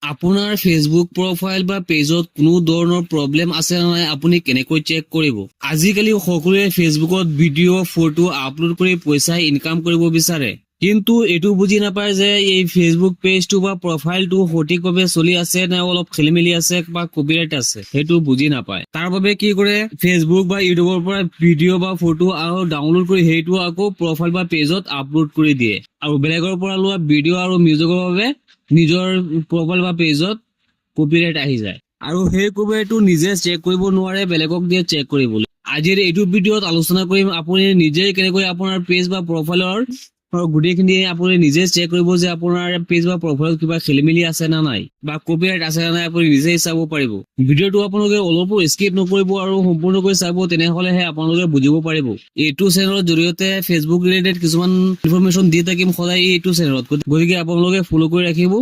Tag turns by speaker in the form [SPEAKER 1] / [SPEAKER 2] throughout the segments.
[SPEAKER 1] আপোনাৰ Facebook profile বা পেজত কোনো ধৰণৰ প্ৰব্লেম আছে নে নাই আপুনি কেনেকৈ চেক কৰিব? আজিকালি সকলোৱে ফেচবুকত ভিডিঅ' ফটো আপলোড কৰি পইচা ইনকাম কৰিব বিচাৰে, কিন্তু এইটো বুজি নাপায় যে এই ফেচবুক পেজটো বা প্ৰফাইলটো সঠিকভাৱে চলি আছে নে অলপ খেলিমেলি আছে বা কপিৰাইট আছে সেইটো বুজি নাপায়। তাৰ বাবে কি কৰে, ফেচবুক বা ইউটিউবৰ পৰা ভিডিঅ' বা ফটো আৰু ডাউনলোড কৰি সেইটো আকৌ প্ৰফাইল বা পেজত আপলোড কৰি দিয়ে আৰু বেলেগৰ পৰা লোৱা ভিডিঅ' আৰু মিউজিকৰ বাবে নিজৰ প্ৰফাইল বা পেজত কপিৰাইট আহি যায় আৰু সেই কপিৰাইটটো নিজে চেক কৰিব নোৱাৰে, বেলেগক দিয়ে চেক কৰিবলৈ। আজিৰ এইটো ভিডিঅ'ত আলোচনা কৰিম আপুনি নিজে কেনেকৈ আপোনাৰ পেজ বা প্ৰফাইলৰ গোটেইখিনি আপুনি নিজে চেক কৰিব যে আপোনাৰ পেজ বা প্ৰফাইলত কিবা খেলিমেলি আছে না নাই বা কপিৰাইট আছে না নাই আপুনি নিজেই চাব পাৰিব। ভিডিঅ'টো আপোনালোকে অলপো স্কিপ নকৰিব আৰু সম্পূৰ্ণকৈ চাব, তেনেহলেহে আপোনালোকে বুজিব পাৰিব। এইটো চেনেলৰ জৰিয়তে ফেচবুক ৰিলেটেড কিছুমান ইনফৰমেশ্যন দি থাকিম সদায় এইটো চেনেলত, গতিকে আপোনালোকে ফলো কৰি ৰাখিব,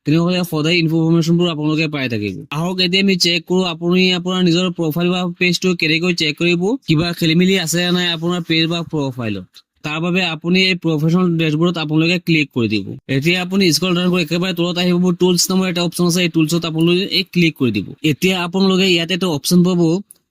[SPEAKER 1] তেনেহলে সদায় ইনফৰমেশ্যনবোৰ আপোনালোকে পাই থাকিব। আহক এতিয়া আমি চেক কৰো আপুনি আপোনাৰ নিজৰ প্ৰফাইল বা পেজটো কেনেকৈ চেক কৰিব, কিবা খেলিমেলি আছে নে নাই আপোনাৰ পেজ বা প্ৰফাইলত। তাৰ বাবে আপুনি এই প্ৰফেশনেল ডেশবৰ্ডত আপোনালোকে ক্লিক কৰি দিব। এতিয়া আপুনি স্ক্ৰল ডাউন কৰি একেবাৰে তলত আহিব, টুলছ নামৰ এটা অপশ্যন আছে, এই টুলছত আপোনালোকে এই ক্লিক কৰি দিব। এতিয়া আপোনালোকে ইয়াত এটা অপশ্যন পাব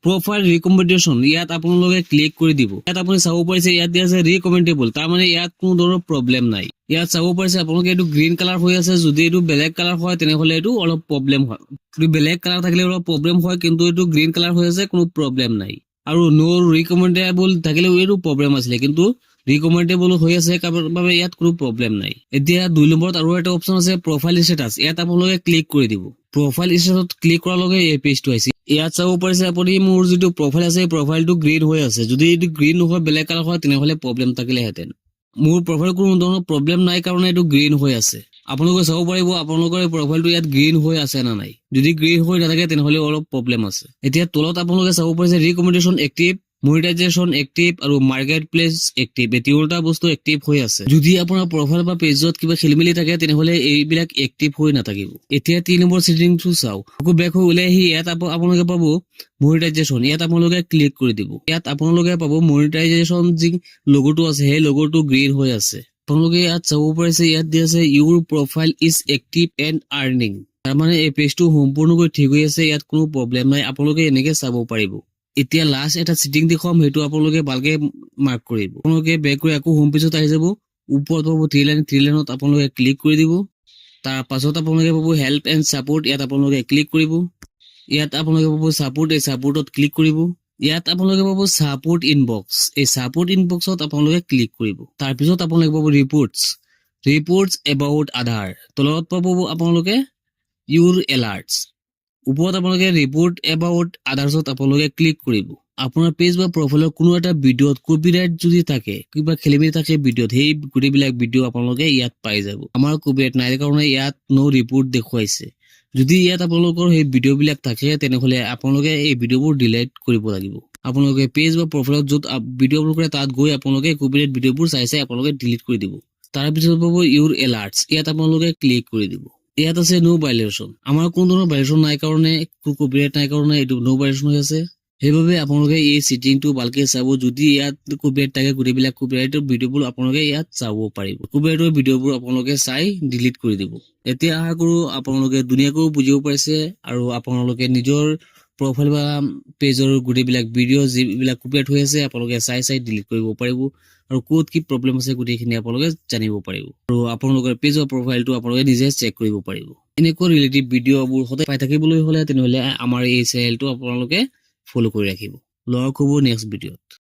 [SPEAKER 1] প্ৰফাইল ৰিকমেণ্ডেশ্যন, ইয়াত আপোনালোকে ক্লিক কৰি দিব। ইয়াত আপুনি চাব পাৰিছে ইয়াত দিয়া আছে ৰিকমেণ্ডেবল, তাৰমানে ইয়াত কোনো ধৰণৰ প্ৰব্লেম নাই। ইয়াত চাব পাৰিছে আপোনালোকে এইটো গ্ৰীণ কালাৰ হৈ আছে, যদি এইটো বেলেগ কালাৰ হয় তেনেহলে এইটো অলপ প্ৰব্লেম হয়। যদি বেলেগ কালাৰ থাকিলে অলপ প্ৰব্লেম হয়, কিন্তু এইটো গ্ৰীণ কালাৰ হৈ আছে, কোনো প্ৰব্লেম নাই। আৰু নো ৰিকমেণ্ডেবল থাকিলেও এইটো প্ৰব্লেম আছিলে, কিন্তু ৰিকমেণ্ডেবল হৈ আছে বাবে ইয়াত কোনো প্ৰব্লেম নাই। এতিয়া 2 নম্বৰত আৰু এটা অপশ্যন আছে প্ৰফাইল ষ্টেটাছ, ইয়াত আপোনালোকে ক্লিক কৰি দিব। প্ৰফাইল ষ্টেটাছত ক্লিক কৰাৰ লগে এই পেজটো আহিছে। ইয়াত চাব পাৰিছে আপুনি মোৰ যিটো প্ৰফাইল আছে প্ৰফাইলটো গ্ৰীণ হৈ আছে, যদি এইটো গ্ৰীণ নহয় বেলেগ কালাৰ হয় তেনেহলে প্ৰব্লেম থাকিলেহেঁতেন। মোৰ প্ৰফাইল কোনো ধৰণৰ প্ৰব্লেম নাই কাৰণে এইটো গ্ৰীণ হৈ আছে। আপোনালোকে চাব পাৰিব আপোনালোকৰ এই প্ৰফাইলটো ইয়াত গ্ৰীণ হৈ আছে না নাই। যদি গ্ৰীণ হৈ নাথাকে তেনেহলে অলপ প্ৰব্লেম আছে। এতিয়া তলত আপোনালোকে চাব পাৰিছে ৰিকমেণ্ডেশ্যন এক্টিভ, মনিটাইজেশ্যন এক্টিভ আৰু মাৰ্কেট প্লেচ এক্টিভ, এই তিনিটা বস্তু এক্টিভ হৈ আছে। যদি আপোনাৰ প্ৰফাইল বা পেজত কিবা খেলিমেলি থাকে তেনেহলে এইবিলাক এক্টিভ হৈ নাথাকিব। এতিয়া 3 নম্বৰ ছেটিংটো চাওক, আকৌ বেক হৈ ওলাই আহি ইয়াত আপোনালোকে পাব মনিটাইজেশ্যন, ইয়াত আপোনালোকে ক্লিক কৰি দিব। ইয়াত আপোনালোকে পাব মনিটাইজেশ্যন যি লোগোটো আছে সেই লোগোটো গ্ৰীণ হৈ আছে। আপোনালোকে ইয়াত চাব পাৰিছে ইয়াত দিয়া আছে your profile is active and earning, তাৰমানে এই পেজটো সম্পূৰ্ণকৈ ঠিক হৈ আছে, ইয়াত কোনো প্ৰব্লেম নাই। আপোনালোকে এনেকে চাব পাৰিব। এতিয়া লাষ্ট এটা ছেটিং দেখুৱাম, সেইটো আপোনালোকে ভালকে মাৰ্ক কৰিব। আপোনালোকে বেক কৰি আকৌ হোম পেজত আহি যাব, ওপৰত পাব থ্ৰী লাইনত আপোনালোকে ক্লিক কৰি দিব। তাৰ পাছত আপোনালোকে পাব হেল্প এণ্ড ছাপোৰ্ট, ইয়াত আপোনালোকে ক্লিক কৰিব। ইয়াত আপোনালোকে পাব ছাপোৰ্ট, এই ছাপোৰ্টত ক্লিক কৰিব। ইয়াত আপোনালোকে পাব ছাপোৰ্ট ইনবক্স, এই ছাপোৰ্ট ইনবক্সত আপোনালোকে ক্লিক কৰিব। তাৰপিছত আপোনালোকে পাব ৰিপৰ্টছ এবাউট আধাৰ, তলত পাব আপোনালোকে ইউৰ এলাৰ্টছ, ওপৰত আপোনালোকে ৰিপৰ্ট এবাউট আধাৰ্ছত আপোনালোকে ক্লিক কৰিব। আপোনাৰ পেজ বা প্ৰফাইলৰ কোনো এটা ভিডিঅ'ত কপিৰাইট যদি থাকে, কিবা খেলিমেলি থাকে ভিডিঅ'ত, সেই গোটেইবিলাক ভিডিঅ' আপোনালোকে ইয়াত পাই যাব। আমাৰ কপিৰাইট নাই কাৰণে ইয়াত নো ৰিপৰ্ট দেখুৱাইছে। যদি ইয়াত আপোনালোকৰ সেই ভিডিঅ'বিলাক থাকে তেনেহলে আপোনালোকে এই ভিডিঅ'বোৰ ডিলিট কৰিব লাগিব। আপোনালোকে পেজ বা প্ৰফাইলত য'ত ভিডিঅ' আপলোড কৰে তাত গৈ আপোনালোকে কপিৰাইট ভিডিঅ'বোৰ চাই আপোনালোকে ডিলিট কৰি দিব। তাৰপিছত পাব ইউৰ এলাৰ্টছ, ইয়াত আপোনালোকে ক্লিক কৰি দিব। ইয়াত আছে নো ভাইলেশ্যন, আমাৰ কোনো ধৰণৰ ভাইলেশ্যন নাই কাৰণে, কপিৰাইট নাই কাৰণে এইটো নো ভাইলেশ্যন হৈ আছে। সেইবাবে আপোনালোকে এই ছেটিংটো ভালকে চাব। যদি ইয়াত কপিৰাইট থাকে গোটেইবিলাক কপিৰাইটৰ ভিডিঅ'বোৰ আপোনালোকে ইয়াত চাব পাৰিব। কপিৰাইটৰ ভিডিঅ'বোৰ আপোনালোকে চাই ডিলিট কৰি দিব। এতিয়া আশা কৰো আপোনালোকে ধুনীয়াকৈ বুজিব পাৰিছে আৰু আপোনালোকে নিজৰ প্ৰফাইল বা পেজৰ গোটেইবিলাক ভিডিঅ' যিবিলাক কপিৰাইট হৈ আছে আপোনালোকে চাই ডিলিট কৰিব পাৰিব আৰু ক'ত কি প্ৰব্লেম আছে গোটেইখিনি আপোনালোকে জানিব পাৰিব আৰু আপোনালোকৰ পেজ বা প্ৰফাইলটো আপোনালোকে নিজে চেক কৰিব পাৰিব। এনেকুৱা ৰিলেটিভ ভিডিঅ'বোৰ সদায় পাই থাকিবলৈ হ'লে তেনেহলে আমাৰ এই চেনেলটো আপোনালোকে ফলো কৰি ৰাখিব। লগ হ'ব নেক্সট ভিডিঅ'ত।